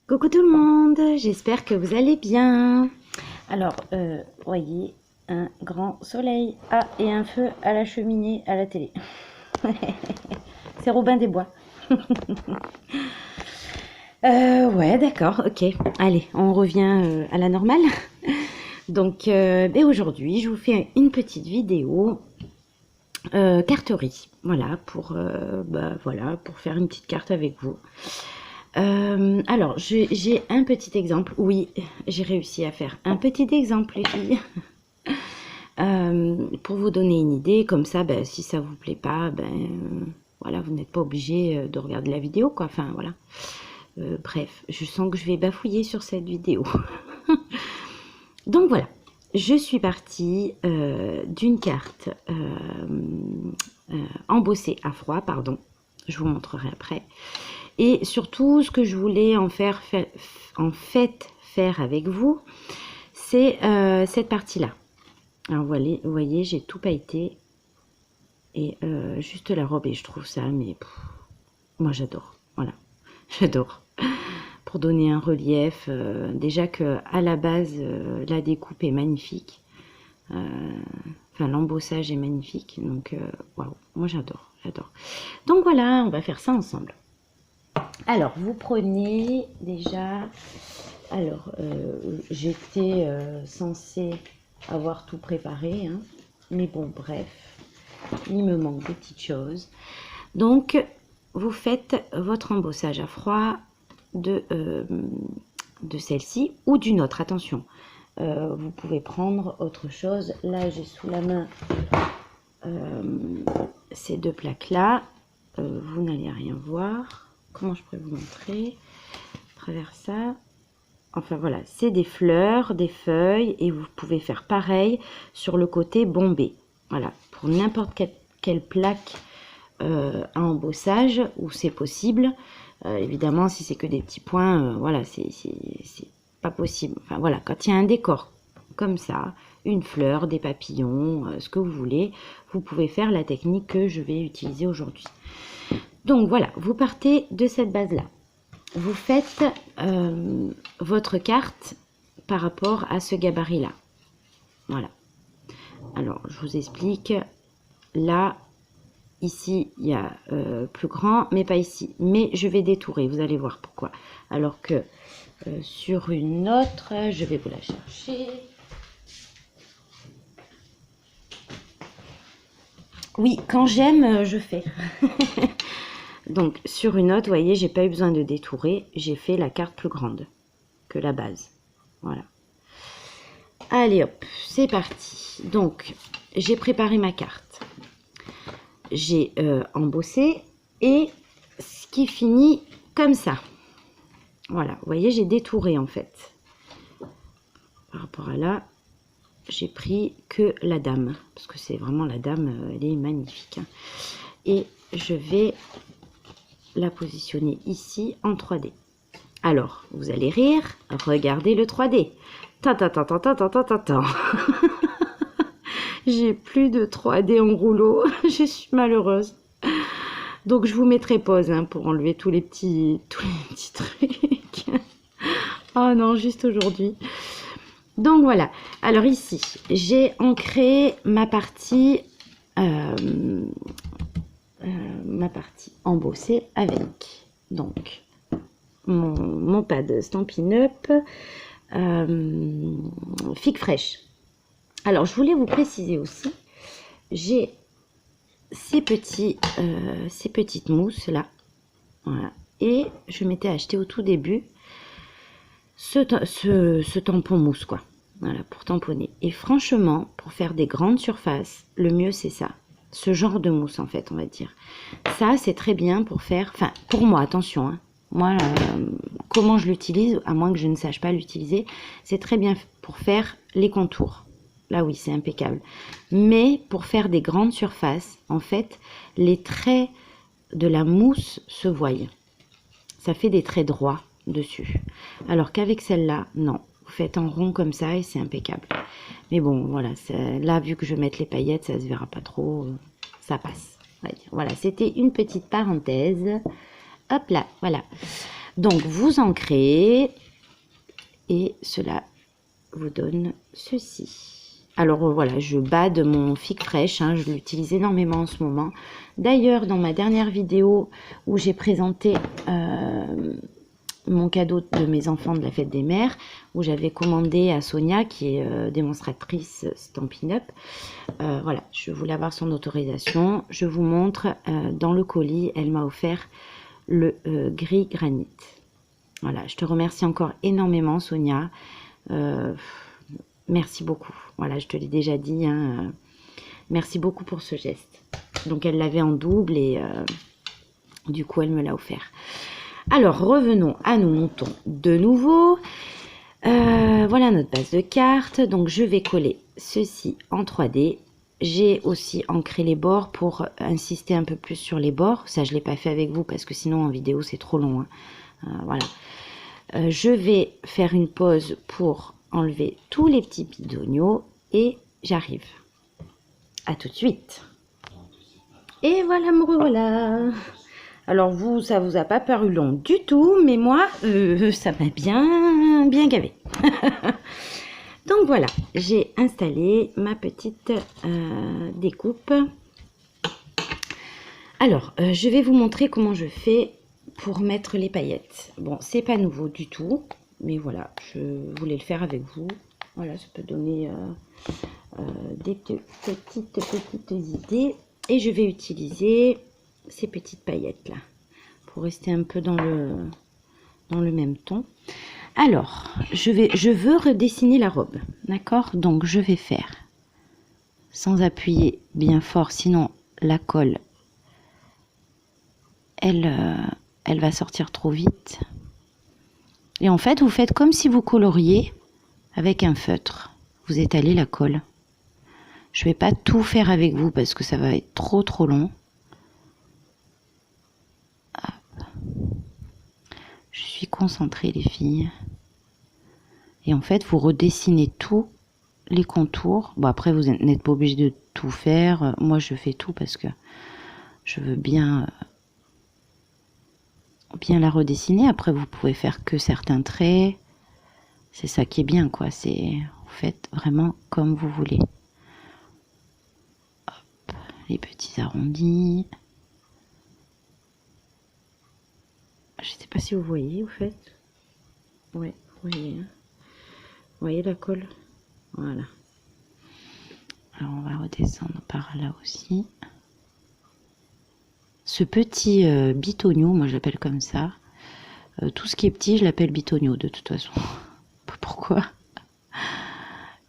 Coucou tout le monde, j'espère que vous allez bien. Alors, voyez, un grand soleil. Ah, et un feu à la cheminée, à la télé. C'est Robin des Bois. Ouais, d'accord, ok. Allez, on revient à la normale. Donc, aujourd'hui, je vous fais une petite vidéo carterie. Voilà, pour faire une petite carte avec vous. Alors, j'ai un petit exemple. Oui, j'ai réussi à faire un petit exemple, les filles. Pour vous donner une idée, comme ça, si ça vous plaît pas, voilà, vous n'êtes pas obligé de regarder la vidéo, quoi. Enfin, voilà. Bref, je sens que je vais bafouiller sur cette vidéo. Donc voilà, je suis partie d'une carte embossée à froid, pardon. Je vous montrerai après. Et surtout, ce que je voulais en fait faire avec vous, c'est cette partie-là. Alors, vous voyez, j'ai tout pailleté. Et juste la robe, et je trouve ça, mais moi j'adore. Voilà, j'adore. Pour donner un relief, déjà que à la base, la découpe est magnifique. Enfin, l'embossage est magnifique. Donc, waouh, moi j'adore, j'adore. Donc voilà, on va faire ça ensemble. Alors, vous prenez déjà... Alors, j'étais censée avoir tout préparé, hein, mais bon, bref, il me manque des petites choses. Donc, vous faites votre embossage à froid de celle-ci ou d'une autre, attention. Vous pouvez prendre autre chose. Là, j'ai sous la main ces deux plaques-là. Vous n'allez rien voir. Comment je pourrais vous montrer à travers ça? Enfin voilà, c'est des fleurs, des feuilles, et vous pouvez faire pareil sur le côté bombé. Voilà, pour n'importe quelle plaque à embossage où c'est possible. Évidemment, si c'est que des petits points, voilà, c'est pas possible. Enfin voilà, quand il y a un décor comme ça, une fleur, des papillons, ce que vous voulez, vous pouvez faire la technique que je vais utiliser aujourd'hui. Donc voilà, vous partez de cette base-là. Vous faites votre carte par rapport à ce gabarit-là. Voilà. Alors, je vous explique. Là, ici, il y a plus grand, mais pas ici. Mais je vais détourer, vous allez voir pourquoi. Alors que sur une autre, je vais vous la chercher. Oui, quand j'aime, je fais. Donc, sur une autre, vous voyez, j'ai pas eu besoin de détourer. J'ai fait la carte plus grande que la base. Voilà. Allez, hop, c'est parti. Donc, j'ai préparé ma carte. J'ai embossé et ce qui finit comme ça. Voilà, vous voyez, j'ai détouré en fait. Par rapport à là, j'ai pris que la dame. Parce que c'est vraiment la dame, elle est magnifique. Hein. Et je vais la positionner ici en 3D. Alors, vous allez rire, regardez le 3D. J'ai plus de 3D en rouleau, je suis malheureuse. Donc je vous mettrai pause hein, pour enlever tous les petits trucs. Oh non, juste aujourd'hui. Donc voilà, alors ici, j'ai ancré ma partie embossée avec donc mon pad Stampin' Up Figue Fraîche. Alors, je voulais vous préciser aussi, j'ai ces petites mousses là, voilà, et je m'étais acheté au tout début ce tampon mousse quoi, voilà, pour tamponner. Et franchement, pour faire des grandes surfaces, le mieux c'est ça, ce genre de mousse en fait, on va dire. Ça, c'est très bien pour faire, enfin, pour moi, attention, hein, moi, comment je l'utilise, à moins que je ne sache pas l'utiliser, c'est très bien pour faire les contours. Là, oui, c'est impeccable. Mais pour faire des grandes surfaces, en fait, les traits de la mousse se voient. Ça fait des traits droits dessus. Alors qu'avec celle-là, non. Vous faites en rond comme ça et c'est impeccable. Mais bon, voilà, là, vu que je vais mettre les paillettes, ça se verra pas trop. Ça passe. Voilà, c'était une petite parenthèse. Hop là, voilà. Donc, vous en créez et cela vous donne ceci. Alors voilà, je bade mon figue fraîche, hein, je l'utilise énormément en ce moment. D'ailleurs, dans ma dernière vidéo où j'ai présenté mon cadeau de mes enfants de la fête des mères, où j'avais commandé à Sonia, qui est démonstratrice Stampin' Up. Voilà, je voulais avoir son autorisation. Je vous montre, dans le colis, elle m'a offert le gris granit. Voilà, je te remercie encore énormément, Sonia. Merci beaucoup. Voilà, je te l'ai déjà dit. Hein, merci beaucoup pour ce geste. Donc, elle l'avait en double et du coup, elle me l'a offert. Alors, revenons à nos moutons de nouveau. Voilà notre base de cartes. Donc, je vais coller ceci en 3D. J'ai aussi ancré les bords pour insister un peu plus sur les bords. Ça, je ne l'ai pas fait avec vous parce que sinon, en vidéo, c'est trop long. Hein. Voilà. Je vais faire une pause pour enlever tous les petits bidognaux et j'arrive. À tout de suite. Et voilà, me revoilà. Alors vous, ça vous a pas paru long du tout, mais moi, ça m'a bien gavé. Donc voilà, j'ai installé ma petite découpe. Alors, je vais vous montrer comment je fais pour mettre les paillettes. Bon, c'est pas nouveau du tout, mais voilà, je voulais le faire avec vous. Voilà, ça peut donner des petites idées. Et je vais utiliser ces petites paillettes là pour rester un peu dans le même ton. Alors, je veux redessiner la robe, d'accord? Donc, je vais faire sans appuyer bien fort, sinon la colle, elle va sortir trop vite. Et en fait, vous faites comme si vous coloriez avec un feutre. Vous étalez la colle. Je ne vais pas tout faire avec vous parce que ça va être trop long. Hop. Je suis concentrée, les filles. Et en fait, vous redessinez tous les contours. Bon, après, vous n'êtes pas obligé de tout faire. Moi, je fais tout parce que je veux bien la redessiner. Après, vous pouvez faire que certains traits. C'est ça qui est bien, quoi. C'est, vous faites vraiment comme vous voulez. Hop, les petits arrondis. Je sais pas si vous voyez, vous faites. Ouais, vous voyez. Hein. Vous voyez la colle? Voilà. Alors, on va redescendre par là aussi. Ce petit bitonio, moi je l'appelle comme ça. Tout ce qui est petit, je l'appelle bitonio de toute façon. Pourquoi?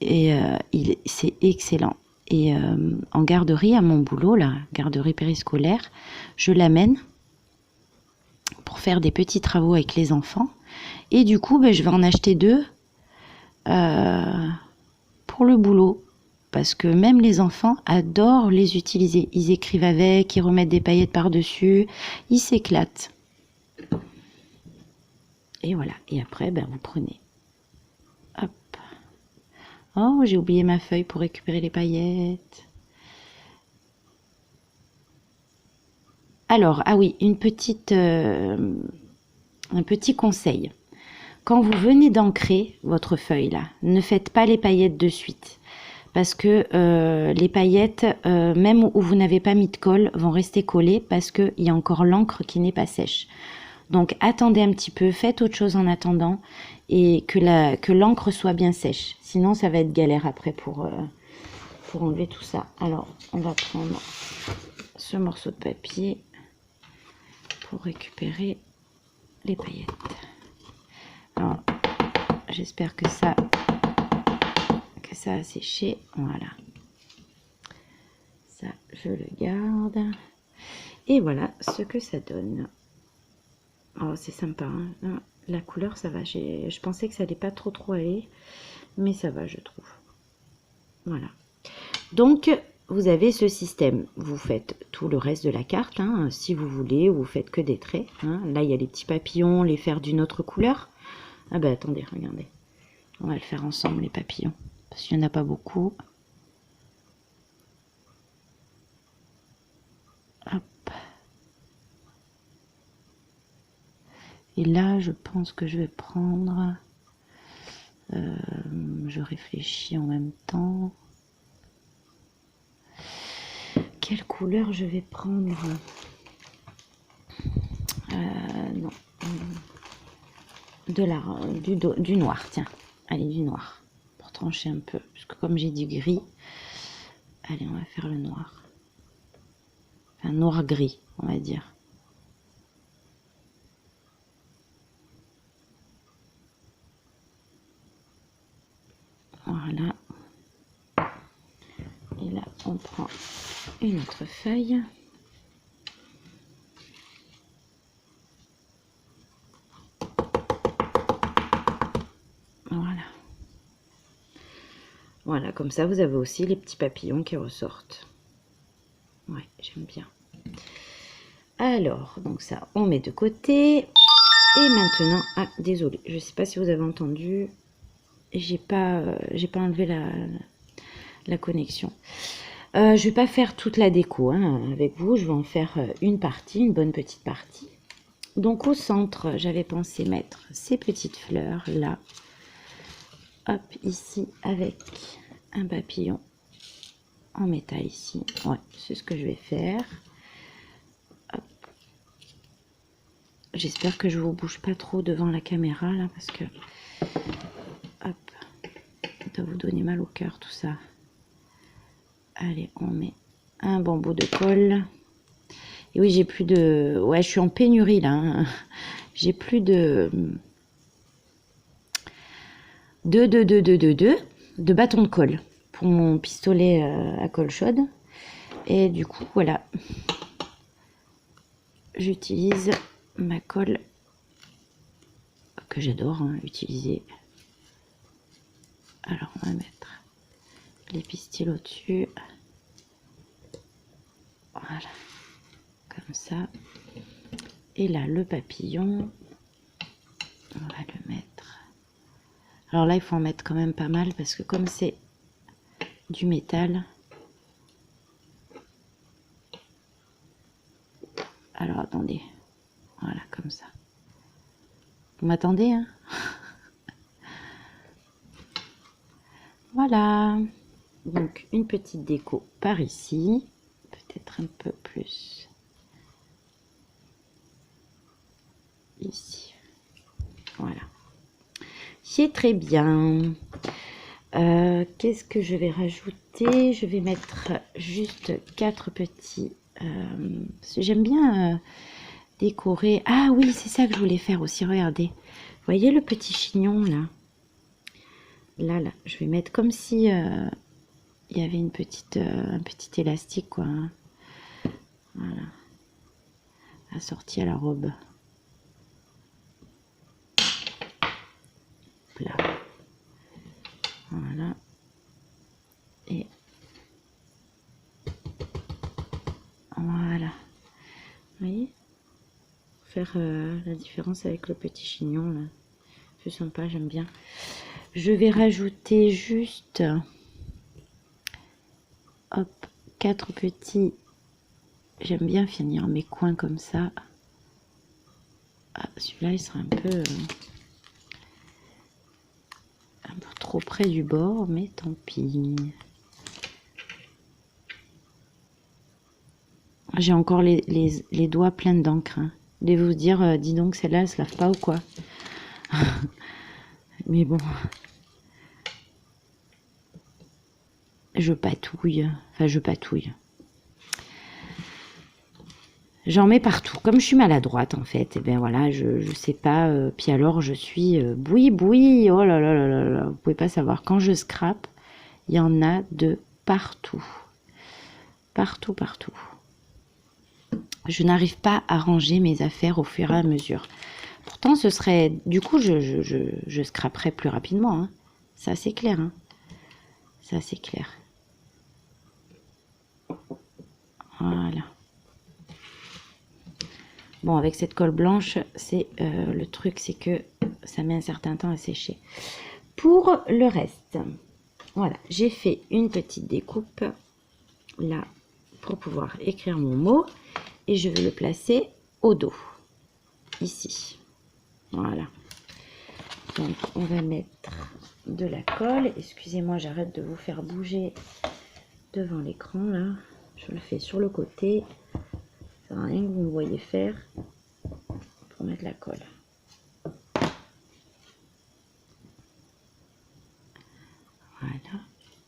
Et c'est excellent. Et en garderie, à mon boulot, la garderie périscolaire, je l'amène pour faire des petits travaux avec les enfants. Et du coup, je vais en acheter 2 pour le boulot. Parce que même les enfants adorent les utiliser. Ils écrivent avec, ils remettent des paillettes par-dessus, ils s'éclatent. Et voilà. Et après, vous prenez. Hop. Oh, j'ai oublié ma feuille pour récupérer les paillettes. Alors, ah oui, un petit conseil. Quand vous venez d'ancrer votre feuille là, ne faites pas les paillettes de suite. Parce que les paillettes, même où vous n'avez pas mis de colle, vont rester collées parce qu'il y a encore l'encre qui n'est pas sèche. Donc attendez un petit peu, faites autre chose en attendant et que l'encre soit bien sèche. Sinon ça va être galère après pour enlever tout ça. Alors on va prendre ce morceau de papier pour récupérer les paillettes. Alors j'espère que ça a séché. Voilà. Ça, je le garde. Et voilà ce que ça donne. Oh, c'est sympa. Hein. La couleur, ça va. Je pensais que ça allait pas trop aller. Mais ça va, je trouve. Voilà. Donc, vous avez ce système. Vous faites tout le reste de la carte. Hein, si vous voulez, vous faites que des traits. Hein. Là, il y a les petits papillons. Les faire d'une autre couleur. Ah ben, attendez, regardez. On va le faire ensemble, les papillons. Parce qu'il n'y en a pas beaucoup. Hop. Et là, je pense que je vais prendre... je réfléchis en même temps. Quelle couleur je vais prendre? Non. Du noir, tiens. Allez, du noir. Pour trancher un peu. Parce que comme j'ai dit gris, allez, on va faire le noir. Enfin, noir-gris, on va dire. Voilà. Et là, on prend une autre feuille. Voilà. Voilà, comme ça, vous avez aussi les petits papillons qui ressortent. Ouais, j'aime bien. Alors, donc ça, on met de côté. Et maintenant, ah, désolé, je ne sais pas si vous avez entendu, j'ai pas enlevé la connexion. Je vais pas faire toute la déco hein, avec vous, je vais en faire une partie, une bonne petite partie. Donc au centre, j'avais pensé mettre ces petites fleurs là. Hop, ici avec un papillon en métal ici. Ouais, c'est ce que je vais faire. J'espère que je vous bouge pas trop devant la caméra là parce que hop, ça doit vous donner mal au cœur tout ça. Allez, on met un bambou de colle. Et oui, j'ai plus de... Ouais, je suis en pénurie là. Hein. J'ai plus de bâtons de colle pour mon pistolet à colle chaude. Et du coup, voilà. J'utilise ma colle que j'adore hein, utiliser. Alors, on va mettre les pistils au-dessus. Voilà. Comme ça. Et là, le papillon. On va le mettre. Alors là, il faut en mettre quand même pas mal parce que comme c'est du métal. Alors, attendez. Voilà, comme ça. Vous m'attendez, hein? Voilà. Donc, une petite déco par ici. Peut-être un peu plus. Ici. Voilà. C'est très bien. Qu'est-ce que je vais rajouter? Je vais mettre juste 4 petits... j'aime bien décorer... Ah oui, c'est ça que je voulais faire aussi. Regardez. Vous voyez le petit chignon là? Là, je vais mettre comme si il y avait une petite, un petit élastique quoi. Hein. Voilà. Assorti à la robe. Là. Voilà. Et voilà. Vous voyez? Faire la différence avec le petit chignon là. C'est sympa, j'aime bien. Je vais rajouter juste hop 4 petits. J'aime bien finir mes coins comme ça. Ah, celui-là il sera un peu trop près du bord, mais tant pis. J'ai encore les doigts pleins d'encre. Hein. Vous devez vous dire, dis donc, celle-là, elle se lave pas ou quoi? Mais bon. Je patouille. Enfin, je patouille. J'en mets partout. Comme je suis maladroite, en fait, et ben voilà, je sais pas. Puis alors, je suis bouillie. Oh là là là là là. Vous pouvez pas savoir. Quand je scrape, il y en a de partout. Partout, partout. Je n'arrive pas à ranger mes affaires au fur et à mesure. Pourtant, ce serait... Du coup, je scraperais plus rapidement. Hein. Ça, c'est clair. Hein. Ça, c'est clair. Voilà. Bon, avec cette colle blanche, c'est le truc, c'est que ça met un certain temps à sécher. Pour le reste, voilà, j'ai fait une petite découpe là pour pouvoir écrire mon mot et je vais le placer au dos, ici. Voilà. Donc, on va mettre de la colle. Excusez-moi, j'arrête de vous faire bouger devant l'écran, là. Je le fais sur le côté. Ça sert à rien que vous me voyez faire pour mettre la colle. Voilà.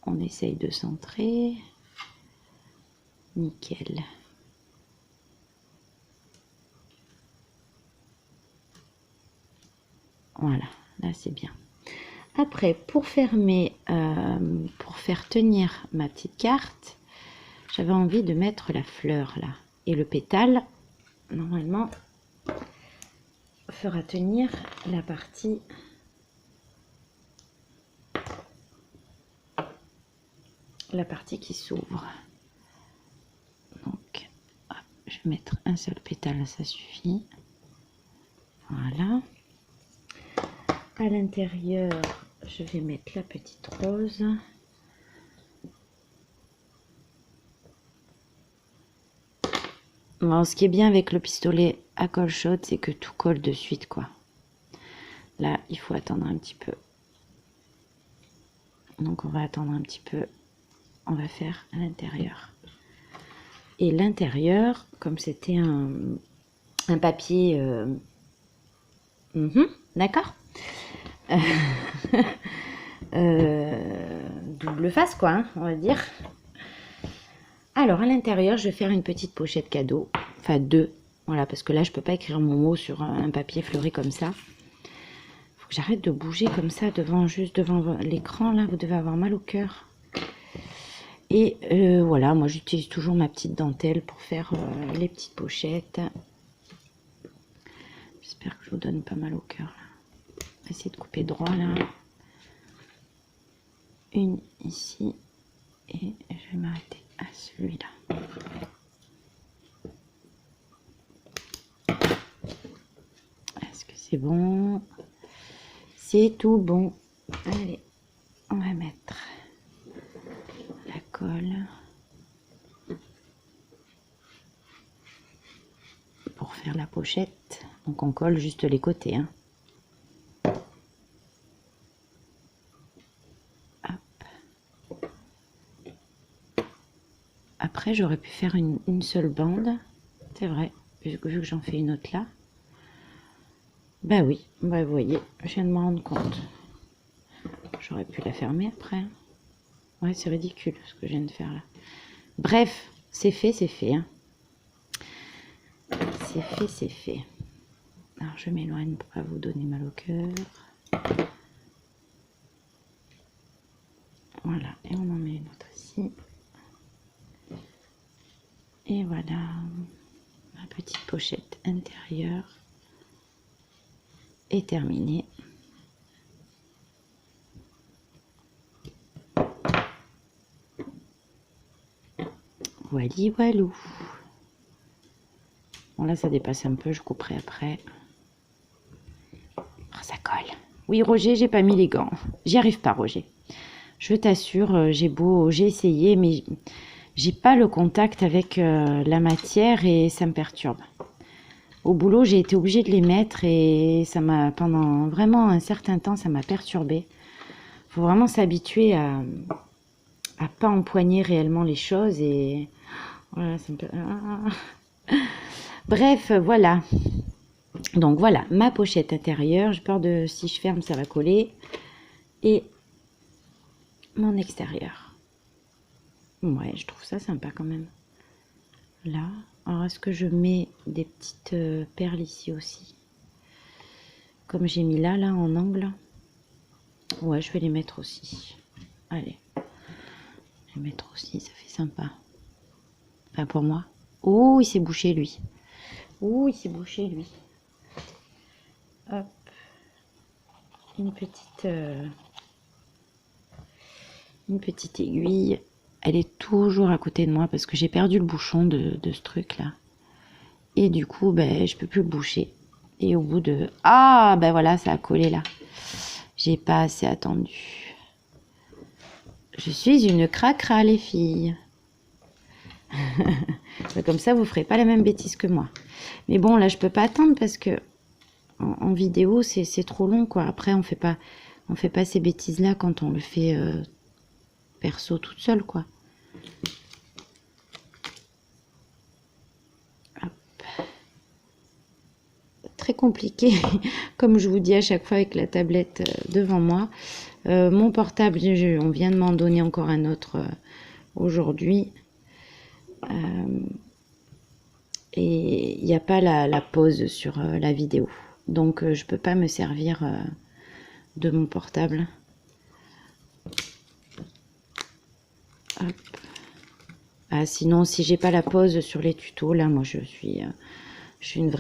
On essaye de centrer. Nickel. Voilà, là c'est bien. Après, pour fermer, pour faire tenir ma petite carte, j'avais envie de mettre la fleur là. Et le pétale, normalement, fera tenir la partie qui s'ouvre. Donc, hop, je vais mettre un seul pétale, ça suffit. Voilà. À l'intérieur, je vais mettre la petite rose. Bon, ce qui est bien avec le pistolet à colle chaude, c'est que tout colle de suite, quoi. Là, il faut attendre un petit peu. Donc, on va attendre un petit peu. On va faire à l'intérieur. Et l'intérieur, comme c'était un papier... d'accord. Double face, quoi, hein, on va dire. Alors, à l'intérieur, je vais faire une petite pochette cadeau. Enfin, deux. Voilà, parce que là, je peux pas écrire mon mot sur un papier fleuri comme ça. Faut que j'arrête de bouger comme ça, juste devant l'écran. Là, vous devez avoir mal au cœur. Et voilà, moi, j'utilise toujours ma petite dentelle pour faire les petites pochettes. J'espère que je vous donne pas mal au cœur, là. Essayer de couper droit, là. Une ici. Et je vais m'arrêter à celui-là. Est-ce que c'est bon? C'est tout bon. Allez, on va mettre la colle pour faire la pochette. Donc on colle juste les côtés, hein. Après, j'aurais pu faire une seule bande. C'est vrai, vu que j'en fais une autre là. Bah oui, bah vous voyez, je viens de me rendre compte. J'aurais pu la fermer après. Ouais, c'est ridicule ce que je viens de faire là. Bref, c'est fait, hein. C'est fait. Alors, je m'éloigne pour pas vous donner mal au cœur. Voilà, et on en met une autre ici. Et voilà, ma petite pochette intérieure est terminée. Voili voilou. Bon là ça dépasse un peu, je couperai après. Oh, ça colle. Oui Roger, j'ai pas mis les gants. J'y arrive pas Roger. Je t'assure, j'ai essayé, mais j'ai pas le contact avec la matière et ça me perturbe. Au boulot, j'ai été obligée de les mettre et ça m'a, pendant vraiment un certain temps, ça m'a perturbée. Faut vraiment s'habituer à pas empoigner réellement les choses et voilà, ça me... Bref, voilà. Donc voilà, ma pochette intérieure. J'ai peur de, si je ferme, ça va coller. Et mon extérieur. Ouais, je trouve ça sympa quand même. Là. Alors, est-ce que je mets des petites perles ici aussi? Comme j'ai mis là, en angle. Ouais, je vais les mettre aussi. Allez. Je vais mettre aussi, ça fait sympa. Enfin, pour moi. Oh, il s'est bouché, lui. Oh, il s'est bouché, lui. Hop. Une petite aiguille. Elle est toujours à côté de moi parce que j'ai perdu le bouchon de ce truc là. Et du coup, ben, je peux plus le boucher. Et au bout de... Ah, ben voilà, ça a collé là. J'ai pas assez attendu. Je suis une cracra, les filles. Comme ça, vous ferez pas la même bêtise que moi. Mais bon, là, je peux pas attendre parce que en vidéo, c'est trop long, quoi. Après, on fait pas ces bêtises-là quand on le fait perso toute seule, quoi. Hop. Très compliqué, comme je vous dis à chaque fois avec la tablette devant moi. Mon portable, on vient de m'en donner encore un autre aujourd'hui. Et il n'y a pas la pause sur la vidéo. Donc je peux pas me servir de mon portable. Hop. Ah, sinon, si j'ai pas la pause sur les tutos, là, moi je suis une vraie